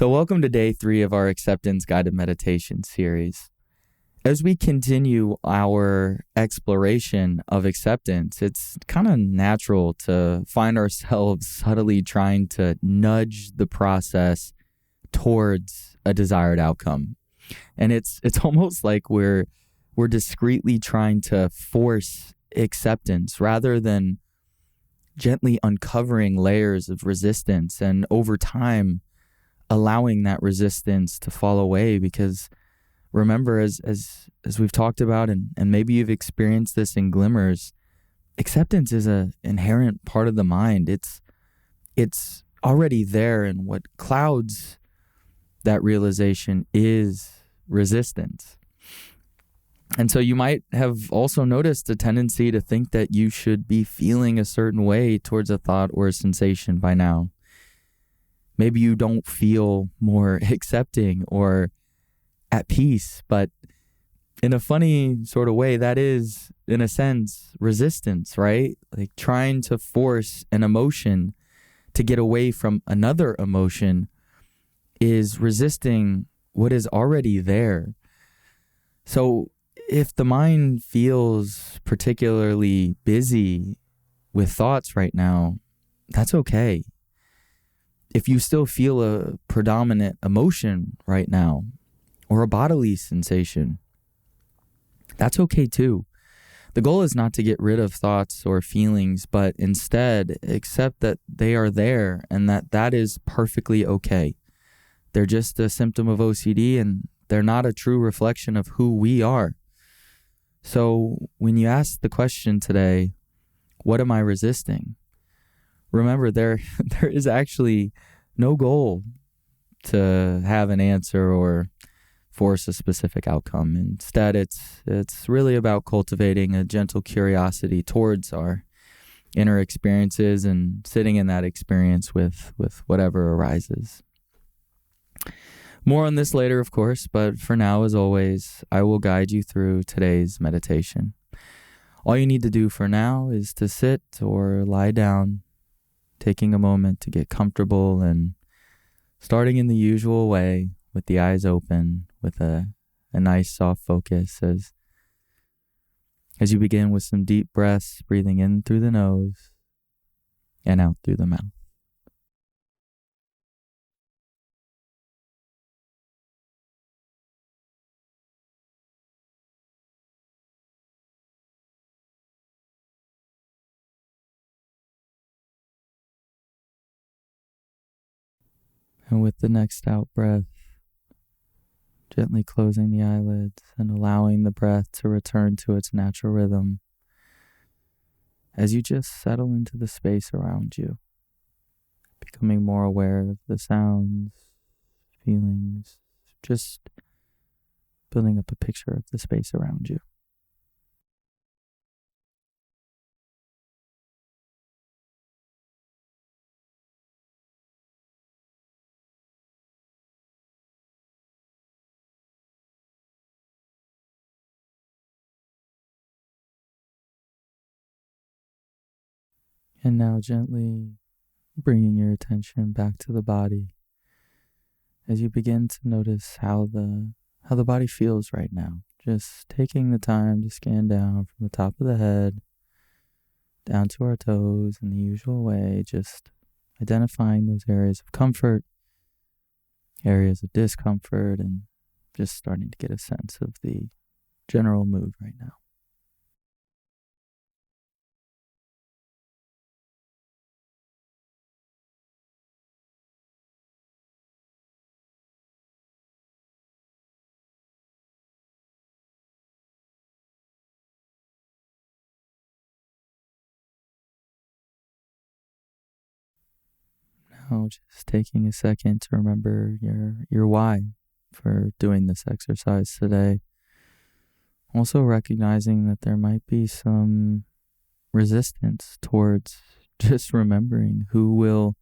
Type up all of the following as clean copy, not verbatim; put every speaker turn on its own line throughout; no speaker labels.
So, welcome to day 3 of our Acceptance Guided Meditation series. As we continue our exploration of acceptance, it's kind of natural to find ourselves subtly trying to nudge the process towards a desired outcome. And it's almost like we're discreetly trying to force acceptance rather than gently uncovering layers of resistance, and over time allowing that resistance to fall away. Because remember, as we've talked about, and maybe you've experienced this in glimmers, acceptance is an inherent part of the mind. It's already there, and what clouds that realization is resistance. And so you might have also noticed a tendency to think that you should be feeling a certain way towards a thought or a sensation by now. Maybe you don't feel more accepting or at peace, but in a funny sort of way, that is, in a sense, resistance, right? Like trying to force an emotion to get away from another emotion is resisting what is already there. So if the mind feels particularly busy with thoughts right now, that's okay. If you still feel a predominant emotion right now, or a bodily sensation, that's okay too. The goal is not to get rid of thoughts or feelings, but instead accept that they are there and that is perfectly okay. They're just a symptom of OCD, and they're not a true reflection of who we are. So when you ask the question today, what am I resisting? Remember, there is actually no goal to have an answer or force a specific outcome. Instead, it's really about cultivating a gentle curiosity towards our inner experiences and sitting in that experience with whatever arises. More on this later, of course, but for now, as always, I will guide you through today's meditation. All you need to do for now is to sit or lie down, taking a moment to get comfortable and starting in the usual way with the eyes open, with a nice soft focus as you begin with some deep breaths, breathing in through the nose and out through the mouth. And with the next out breath, gently closing the eyelids and allowing the breath to return to its natural rhythm as you just settle into the space around you, becoming more aware of the sounds, feelings, just building up a picture of the space around you. And now gently bringing your attention back to the body as you begin to notice how the body feels right now. Just taking the time to scan down from the top of the head down to our toes in the usual way, just identifying those areas of comfort, areas of discomfort, and just starting to get a sense of the general mood right now. Now just taking a second to remember your why for doing this exercise today. Also recognizing that there might be some resistance towards just remembering who will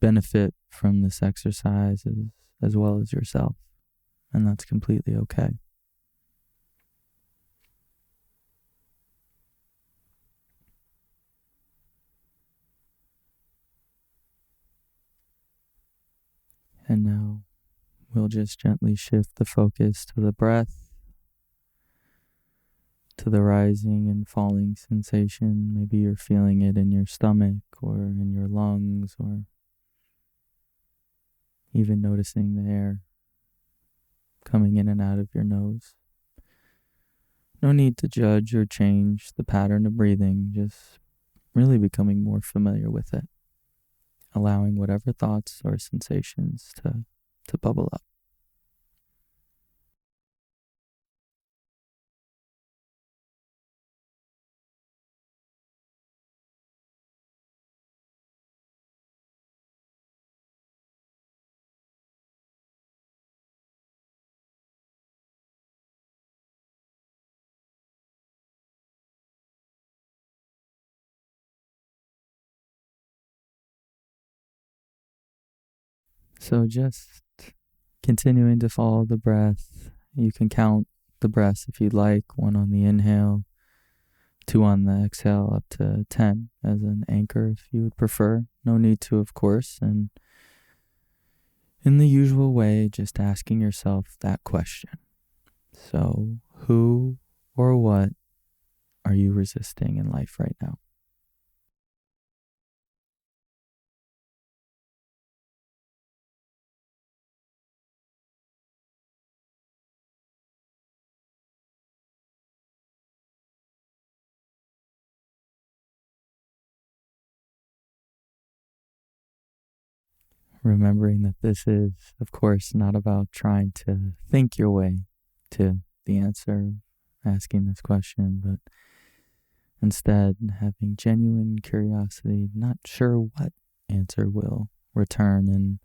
benefit from this exercise as well as yourself. And that's completely okay. And we'll just gently shift the focus to the breath, to the rising and falling sensation. Maybe you're feeling it in your stomach or in your lungs, or even noticing the air coming in and out of your nose. No need to judge or change the pattern of breathing, just really becoming more familiar with it, allowing whatever thoughts or sensations to bubble up. So just continuing to follow the breath. You can count the breaths if you'd like, 1 on the inhale, 2 on the exhale, up to 10 as an anchor if you would prefer. No need to, of course. And in the usual way, just asking yourself that question. So, who or what are you resisting in life right now? Remembering that this is, of course, not about trying to think your way to the answer, asking this question, but instead having genuine curiosity, not sure what answer will return, and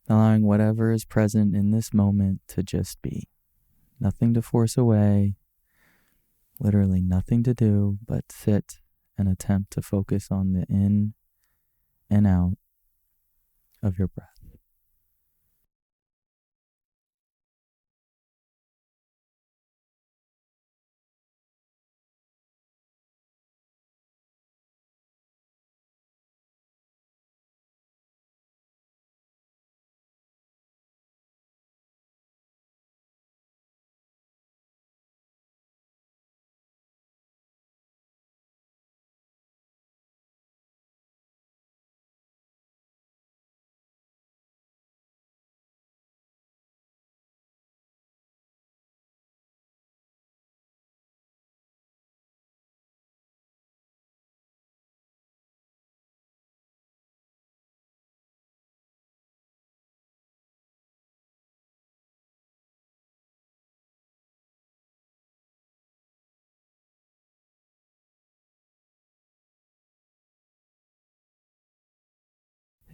allowing whatever is present in this moment to just be. Nothing to force away, literally nothing to do but sit and attempt to focus on the in and out of your breath.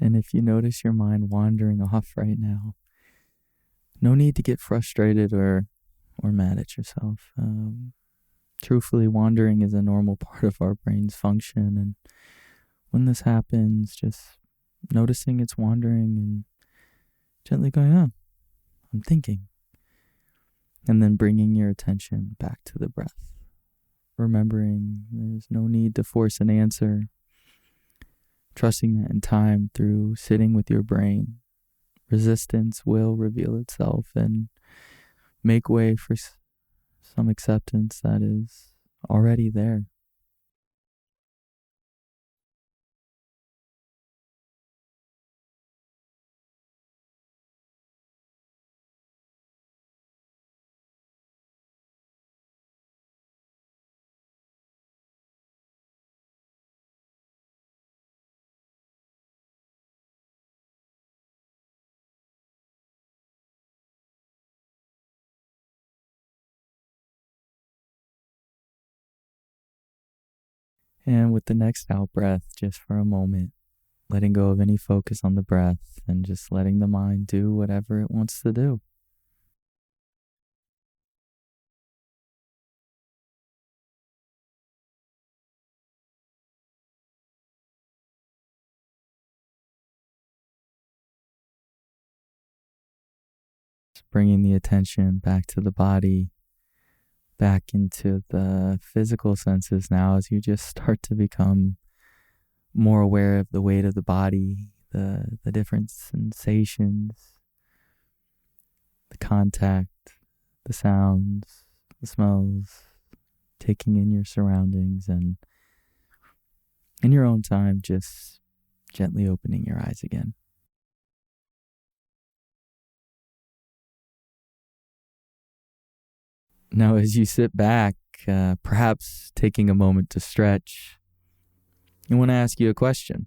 And if you notice your mind wandering off right now, no need to get frustrated or mad at yourself. Truthfully, wandering is a normal part of our brain's function. And when this happens, just noticing it's wandering and gently going, oh, I'm thinking. And then bringing your attention back to the breath. Remembering there's no need to force an answer. Trusting that in time, through sitting with your brain, resistance will reveal itself and make way for some acceptance that is already there. And with the next out breath, just for a moment, letting go of any focus on the breath and just letting the mind do whatever it wants to do. Just bringing the attention back to the body, back into the physical senses now as you just start to become more aware of the weight of the body, the different sensations, contact, the sounds, the smells, taking in your surroundings, and in your own time, just gently opening your eyes again. Now, as you sit back, perhaps taking a moment to stretch, I want to ask you a question.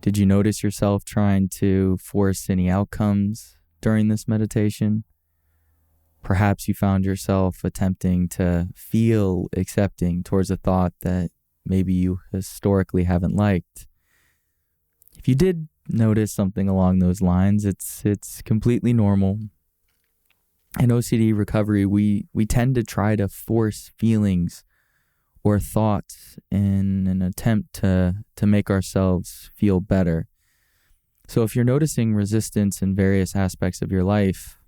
Did you notice yourself trying to force any outcomes during this meditation? Perhaps you found yourself attempting to feel accepting towards a thought that maybe you historically haven't liked. If you did notice something along those lines, it's completely normal. In OCD recovery, we tend to try to force feelings or thoughts in an attempt to make ourselves feel better. So if you're noticing resistance in various aspects of your life,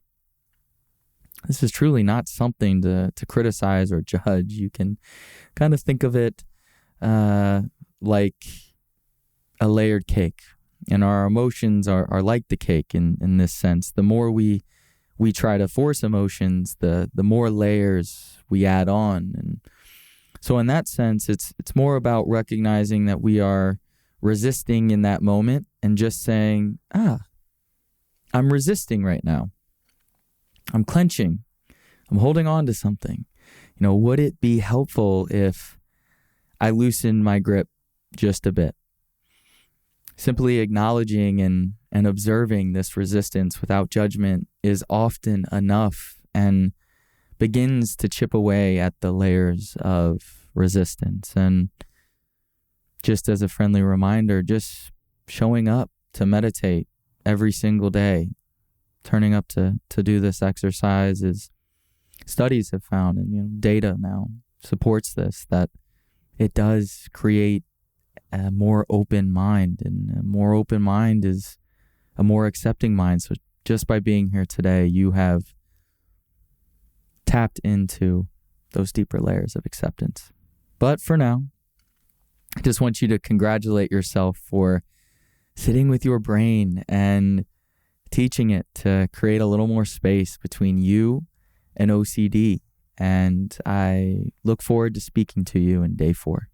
this is truly not something to criticize or judge. You can kind of think of it like a layered cake. And our emotions are like the cake in this sense. The more we try to force emotions, the more layers we add on. And so in that sense, it's more about recognizing that we are resisting in that moment and just saying, I'm resisting right now. I'm clenching. I'm holding on to something. Would it be helpful if I loosened my grip just a bit? Simply acknowledging and observing this resistance without judgment is often enough and begins to chip away at the layers of resistance. And just as a friendly reminder, just showing up to meditate every single day, turning up to do this exercise, is studies have found, and data now supports this, that it does create a more open mind, and a more open mind is a more accepting mind. So just by being here today, you have tapped into those deeper layers of acceptance. But for now, I just want you to congratulate yourself for sitting with your brain and teaching it to create a little more space between you and OCD. And I look forward to speaking to you in day 4.